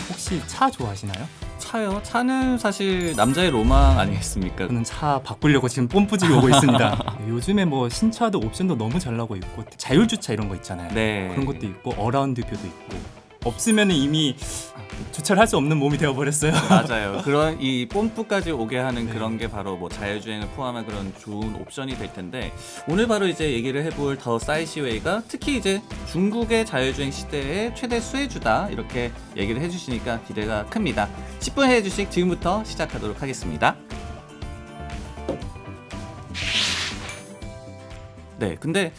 혹시 차 좋아하시나요? 차요? 차는 사실 남자의 로망 아니겠습니까? 저는 차 바꾸려고 지금 뽐뿌질이 오고 있습니다. 요즘에 뭐 신차도 옵션도 너무 잘 나오고 있고 자율주차 이런 거 있잖아요. 네. 그런 것도 있고 어라운드 뷰도 있고 없으면 이미 주차를 할 수 없는 몸이 되어버렸어요. 맞아요. 그런 이 뽐뿌까지 오게 하는 네. 그런 게 바로 뭐 자율주행을 포함한 그런 좋은 옵션이 될 텐데, 오늘 바로 이제 얘기를 해볼 더 사이시웨이가 특히 이제 중국의 자율주행 시대의 최대 수혜주다 이렇게 얘기를 해주시니까 기대가 큽니다. 10분 해주식 지금부터 시작하도록 하겠습니다. 네, 근데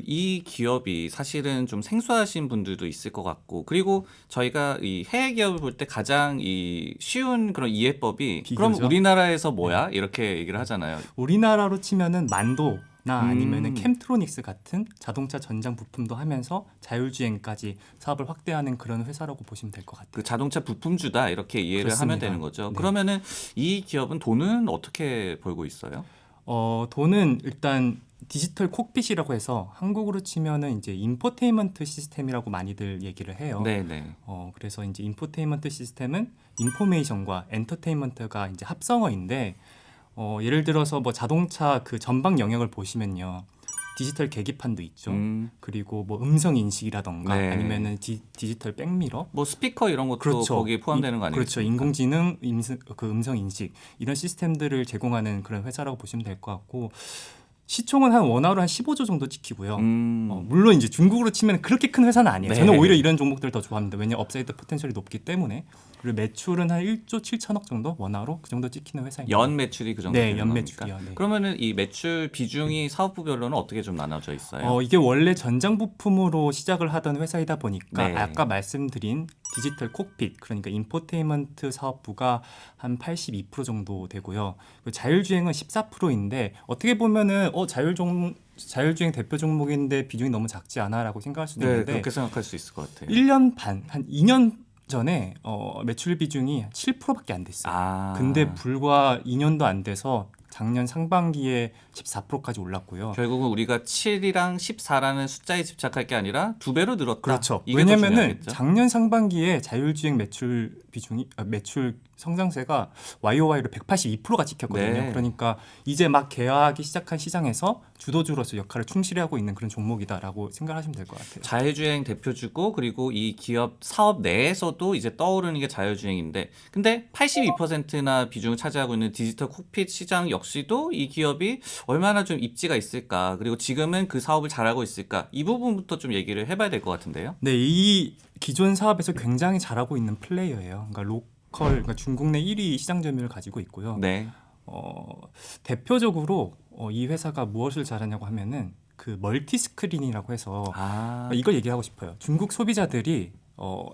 이 기업이 사실은 좀 생소하신 분들도 있을 것 같고, 그리고 저희가 이 해외 기업을 볼 때 가장 이 쉬운 그런 이해법이 그럼 비교죠. 우리나라에서 뭐야? 이렇게 얘기를 하잖아요. 우리나라로 치면은 만도나 아니면은 음. 캠트로닉스 같은 자동차 전장 부품도 하면서 자율주행까지 사업을 확대하는 그런 회사라고 보시면 될 것 같아요. 그 자동차 부품주다 이렇게 이해를 그렇습니다. 하면 되는 거죠. 네. 그러면은 이 기업은 돈은 어떻게 벌고 있어요? 돈은 일단 디지털 콕핏이라고 해서 한국으로 치면은 이제 인포테인먼트 시스템이라고 많이들 얘기를 해요. 네네. 그래서 이제 인포테인먼트 시스템은 인포메이션과 엔터테인먼트가 이제 합성어인데 예를 들어서 뭐 자동차 그 전방 영역을 보시면요. 디지털 계기판도 있죠. 그리고 뭐 음성 인식이라던가 네. 아니면은 디지털 백미러 뭐 스피커 이런 것도 그렇죠. 거기에 포함되는 거 아니겠습니까? 그렇죠. 인공지능, 음성 인식 이런 시스템들을 제공하는 그런 회사라고 보시면 될 것 같고 시총은 한 원화로 한 15조 정도 찍히고요. 물론 이제 중국으로 치면 그렇게 큰 회사는 아니에요. 네. 저는 오히려 이런 종목들을 더 좋아합니다. 왜냐하면 업사이드 포텐셜이 높기 때문에. 그리고 매출은 한 1조 7천억 정도 원화로 그 정도 찍히는 회사입니다. 연 매출이 그 정도 네, 되는 연 겁니까? 매출이요. 네. 그러면은 이 매출 비중이 사업부별로는 어떻게 좀 나눠져 있어요? 이게 원래 전장 부품으로 시작을 하던 회사이다 보니까 네. 아까 말씀드린 디지털 콕핏 그러니까 인포테인먼트 사업부가 한 82% 정도 되고요. 자율주행은 14%인데 어떻게 보면은 자율주행 대표 종목인데 비중이 너무 작지 않아라고 생각할 수도 네, 있는데 그렇게 생각할 수 있을 것 같아요. 1년 반, 한 2년 전에 매출 비중이 7%밖에 안 됐어요. 아, 근데 불과 2년도 안 돼서 작년 상반기에 14%까지 올랐고요. 결국은 우리가 7이랑 14라는 숫자에 집착할 게 아니라 두 배로 늘었다. 그렇죠. 이게 더 왜냐면은 중요하겠죠? 작년 상반기에 자율주행 매출 비중이 매출 성장세가 YOY로 182%가 찍혔거든요. 네. 그러니까 이제 막 개화하기 시작한 시장에서 주도주로서 역할을 충실히 하고 있는 그런 종목이다라고 생각하시면 될 것 같아요. 자율주행 대표주고, 그리고 이 기업 사업 내에서도 이제 떠오르는 게 자율주행인데, 근데 82%나 비중을 차지하고 있는 디지털 콕핏 시장 역시도 이 기업이 얼마나 좀 입지가 있을까, 그리고 지금은 그 사업을 잘하고 있을까, 이 부분부터 좀 얘기를 해봐야 될 것 같은데요. 네, 이 기존 사업에서 굉장히 잘하고 있는 플레이어예요. 그러니까 그러니까 중국 내 1위 시장 점유율을 가지고 있고요. 네. 대표적으로 이 회사가 무엇을 잘하냐고 하면은 그 멀티 스크린이라고 해서 이걸 얘기하고 싶어요. 중국 소비자들이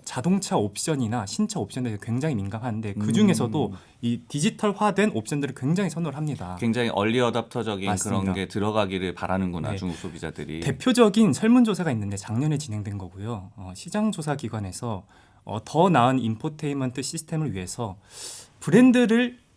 자동차 옵션이나 신차 옵션에 굉장히 민감한데 그 중에서도 이 디지털화된 옵션들을 굉장히 선호를 합니다. 굉장히 얼리 어답터적인 맞습니다. 그런 게 들어가기를 바라는구나, 네. 중국 소비자들이. 대표적인 설문조사가 있는데 작년에 진행된 거고요. 시장조사기관에서 더 나은 인포테인먼트 시스템을 위해서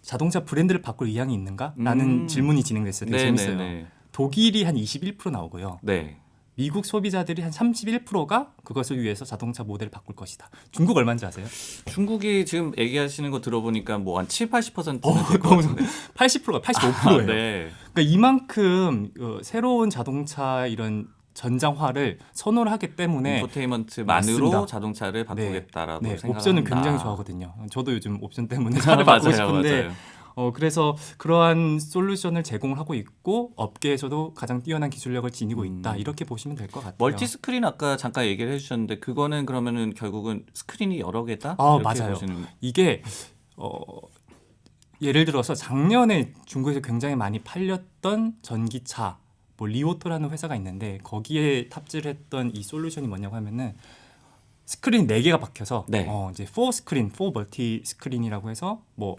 자동차 브랜드를 바꿀 의향이 있는가?라는 질문이 진행됐어요. 되게 재밌어요. 네네네. 독일이 한 21% 나오고요. 네. 미국 소비자들이 한 31%가 그것을 위해서 자동차 모델을 바꿀 것이다. 중국 얼마인지 아세요? 중국이 지금 얘기하시는 거 들어보니까 뭐 한 7, 80%는 될것 같은데. 80%가 85%예요. 네. 그러니까 이만큼 새로운 자동차 이런 전장화를 선호를 하기 때문에 인포테인먼트만으로 맞습니다. 자동차를 바꾸겠다라고 네, 생각한다. 옵션은 굉장히 좋아하거든요. 저도 요즘 옵션 때문에 차를 바꾸고 맞아요, 싶은데 맞아요. 그래서 그러한 솔루션을 제공을 하고 있고 업계에서도 가장 뛰어난 기술력을 지니고 있다. 이렇게 보시면 될 것 같아요. 멀티 스크린 아까 잠깐 얘기를 해주셨는데, 그거는 그러면은 결국은 스크린이 여러 개다? 이렇게 맞아요. 보시는... 이게 예를 들어서 작년에 중국에서 굉장히 많이 팔렸던 전기차 뭐 리오토라는 회사가 있는데 거기에 탑재를 했던 이 솔루션이 뭐냐고 하면은 스크린 4개가 박혀서 네. 이제 4 멀티 스크린이라고 해서 뭐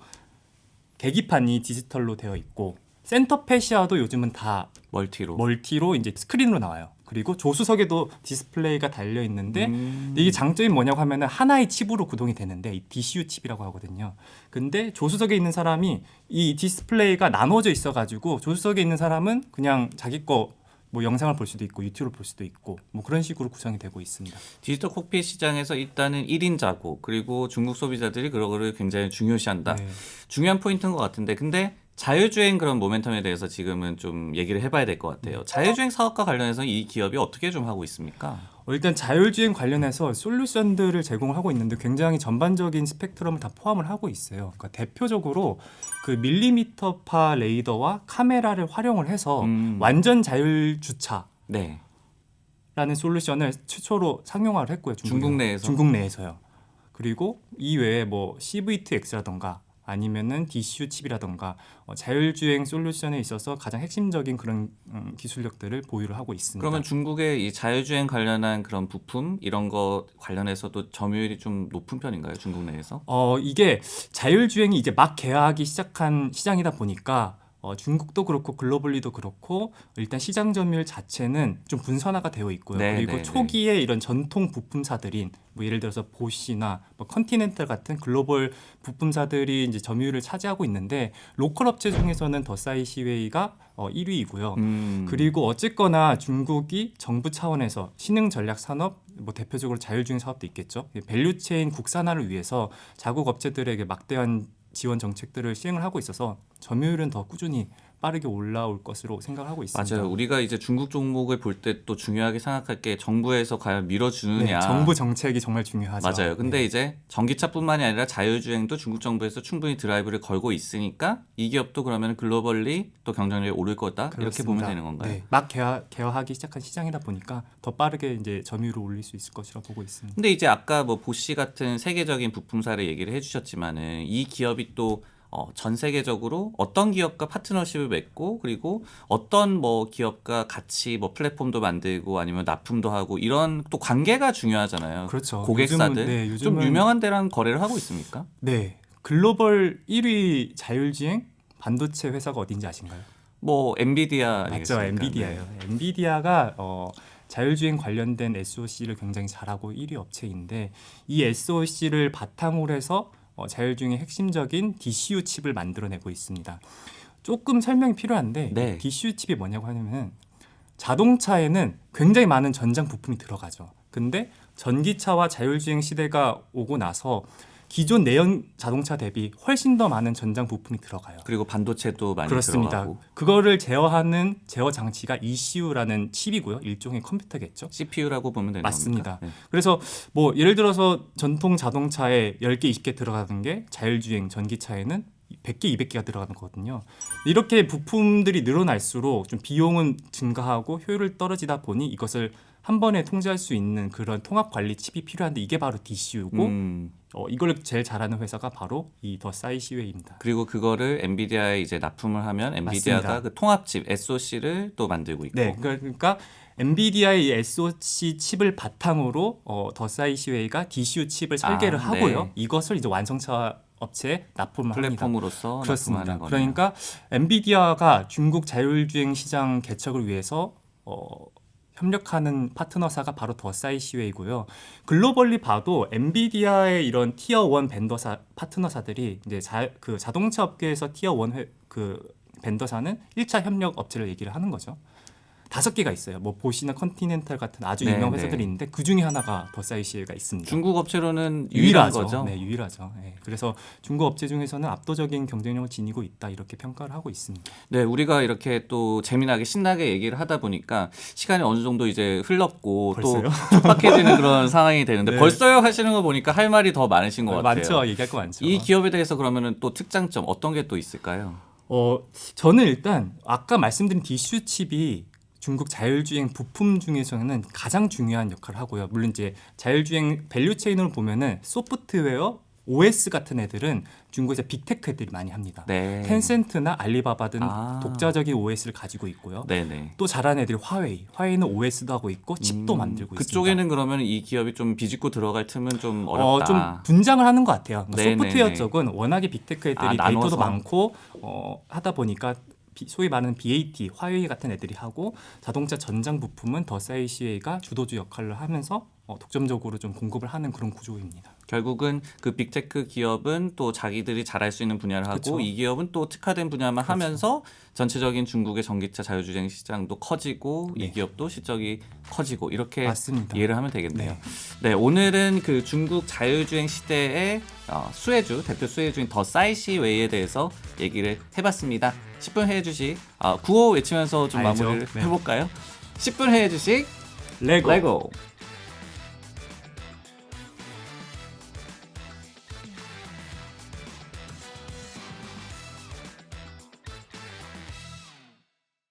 계기판이 디지털로 되어 있고 센터 패시아도 요즘은 다 멀티로 이제 스크린으로 나와요. 그리고 조수석에도 디스플레이가 달려 있는데 이게 장점이 뭐냐고 하면은 하나의 칩으로 구동이 되는데 이 DCU 칩이라고 하거든요. 근데 조수석에 있는 사람이 이 디스플레이가 나눠져 있어가지고 조수석에 있는 사람은 그냥 자기 거 뭐 영상을 볼 수도 있고 유튜브를 볼 수도 있고 뭐 그런 식으로 구성이 되고 있습니다. 디지털 콕핏 시장에서 일단은 1인 자고 그리고 중국 소비자들이 그거를 굉장히 중요시한다. 네. 중요한 포인트인 것 같은데 근데 자율주행 그런 모멘텀에 대해서 지금은 좀 얘기를 해봐야 될 것 같아요. 자율주행 사업과 관련해서 이 기업이 어떻게 좀 하고 있습니까? 일단 자율주행 관련해서 솔루션들을 제공을 하고 있는데 굉장히 전반적인 스펙트럼을 다 포함을 하고 있어요. 그러니까 대표적으로 그 밀리미터파 레이더와 카메라를 활용을 해서 완전 자율 주차라는 네. 솔루션을 최초로 상용화를 했고요. 중국 내에서? 중국 내에서요. 그리고 이외에 뭐 CV2X라던가 아니면은 DCU 칩이라던가 자율주행 솔루션에 있어서 가장 핵심적인 그런 기술력들을 보유를 하고 있습니다. 그러면 중국의 이 자율주행 관련한 그런 부품 이런 거 관련해서도 점유율이 좀 높은 편인가요? 중국 내에서? 이게 자율주행이 이제 막 개화하기 시작한 시장이다 보니까 중국도 그렇고 글로벌리도 그렇고 일단 시장 점유율 자체는 좀 분산화가 되어 있고요. 네, 그리고 네, 초기에 이런 전통 부품사들인 뭐 예를 들어서 보쉬나 뭐 컨티넨탈 같은 글로벌 부품사들이 이제 점유율을 차지하고 있는데 로컬 업체 중에서는 더사이 시웨이가 1위이고요. 그리고 어쨌거나 중국이 정부 차원에서 신흥 전략 산업 뭐 대표적으로 자율주행 사업도 있겠죠. 밸류체인 국산화를 위해서 자국 업체들에게 막대한 지원 정책들을 시행을 하고 있어서 점유율은 더 꾸준히 빠르게 올라올 것으로 생각을 하고 있습니다. 맞아요. 우리가 이제 중국 종목을 볼 때 또 중요하게 생각할 게 정부에서 과연 밀어주느냐. 네, 정부 정책이 정말 중요하죠. 맞아요. 근데 네. 이제 전기차뿐만이 아니라 자율주행도 중국 정부에서 충분히 드라이브를 걸고 있으니까 이 기업도 그러면 글로벌리 또 경쟁력이 오를 거다 이렇게 그렇습니다. 보면 되는 건가요? 네, 막 개화하기 시작한 시장이다 보니까 더 빠르게 이제 점유율을 올릴 수 있을 것이라 보고 있습니다. 근데 이제 아까 뭐 보쉬 같은 세계적인 부품사를 얘기를 해주셨지만은 이 기업이 또 전 세계적으로 어떤 기업과 파트너십을 맺고 그리고 어떤 뭐 기업과 같이 뭐 플랫폼도 만들고 아니면 납품도 하고 이런 또 관계가 중요하잖아요. 그렇죠. 고객사들 요즘은 좀 유명한 데랑 거래를 하고 있습니까? 네, 글로벌 1위 자율주행 반도체 회사가 어딘지 아신가요? 뭐 엔비디아 맞죠, 아니겠습니까? 엔비디아예요. 네. 엔비디아가 자율주행 관련된 SoC를 굉장히 잘하고 1위 업체인데 이 SoC를 바탕으로 해서 자율주행의 핵심적인 DCU 칩을 만들어내고 있습니다. 조금 설명이 필요한데 네. DCU 칩이 뭐냐고 하면 자동차에는 굉장히 많은 전장 부품이 들어가죠. 근데 전기차와 자율주행 시대가 오고 나서 기존 내연 자동차 대비 훨씬 더 많은 전장 부품이 들어가요. 그리고 반도체도 많이 그렇습니다. 들어가고 그거를 제어하는 제어 장치가 ECU라는 칩이고요. 일종의 컴퓨터겠죠. CPU라고 보면 되는 맞습니다. 겁니까? 네. 그래서 뭐 예를 들어서 전통 자동차에 10개, 20개 들어가는 게 자율주행 전기차에는 100개, 200개가 들어가는 거거든요. 이렇게 부품들이 늘어날수록 좀 비용은 증가하고 효율을 떨어지다 보니 이것을 한 번에 통제할 수 있는 그런 통합 관리 칩이 필요한데 이게 바로 DCU고 이걸 제일 잘하는 회사가 바로 이 더사이 시웨이입니다. 그리고 그거를 엔비디아에 이제 납품을 하면 엔비디아가 맞습니다. 그 통합칩 SoC를 또 만들고 있고. 네, 그러니까 엔비디아의 이 SoC 칩을 바탕으로 더사이 시웨이가 DCU 칩을 설계를 네. 하고요. 이것을 이제 완성차 업체에 납품을 합니다. 플랫폼으로서 그렇습니다. 납품하는 거네요. 그러니까 엔비디아가 중국 자율주행 시장 개척을 위해서 협력하는 파트너사가 바로 더사이 시웨이고요. 글로벌리 봐도 엔비디아의 이런 티어 1 벤더사 파트너사들이 이제 그 자동차 업계에서 티어 1 그 벤더사는 1차 협력 업체를 얘기를 하는 거죠. 5개가 있어요. 뭐 보시나 컨티넨탈 같은 아주 네, 유명한 네. 회사들이 있는데 그 중에 하나가 더사이 시웨이가 있습니다. 중국 업체로는 유일한 유일하죠. 거죠. 네, 유일하죠. 네, 그래서 중국 업체 중에서는 압도적인 경쟁력을 지니고 있다 이렇게 평가를 하고 있습니다. 네, 우리가 이렇게 또 재미나게 신나게 얘기를 하다 보니까 시간이 어느 정도 이제 흘렀고 벌써요? 또 촉박해지는 그런 상황이 되는데 네. 벌써요 하시는 거 보니까 할 말이 더 많으신 것 같아요. 많죠. 얘기할 거 많죠. 이 기업에 대해서 그러면은 또 특장점 어떤 게 또 있을까요? 저는 일단 아까 말씀드린 DCU 칩이 중국 자율주행 부품 중에서는 가장 중요한 역할을 하고요. 물론 이제 자율주행 밸류체인으로 보면은 소프트웨어, OS 같은 애들은 중국에서 빅테크 애들이 많이 합니다. 네. 텐센트나 알리바바든 아. 독자적인 OS를 가지고 있고요. 네네. 또 잘하는 애들이 화웨이는 OS도 하고 있고 칩도 만들고 있습니다. 그쪽에는 그러면 이 기업이 좀 비집고 들어갈 틈은 좀 어렵다. 좀 분장을 하는 것 같아요. 네네네. 소프트웨어 쪽은 워낙에 빅테크 애들이 나눠서. 데이터도 많고 하다 보니까 소위 말하는 BAT, 화웨이 같은 애들이 하고 자동차 전장 부품은 더사이 CA가 주도주 역할을 하면서 독점적으로 좀 공급을 하는 그런 구조입니다. 결국은 그 빅테크 기업은 또 자기들이 잘할 수 있는 분야를 하고 그쵸. 이 기업은 또 특화된 분야만 그렇죠. 하면서 전체적인 중국의 전기차 자율주행 시장도 커지고 네. 이 기업도 실적이 커지고 이렇게 맞습니다. 이해를 하면 되겠네요. 네. 네, 오늘은 그 중국 자율주행 시대의 수혜주, 대표 수혜주인 더 사이시웨이에 대해서 얘기를 해봤습니다. 10분 해외 주식 구호 외치면서 좀 알죠. 마무리를 네. 해볼까요? 10분 해외 주식 레고. 레고.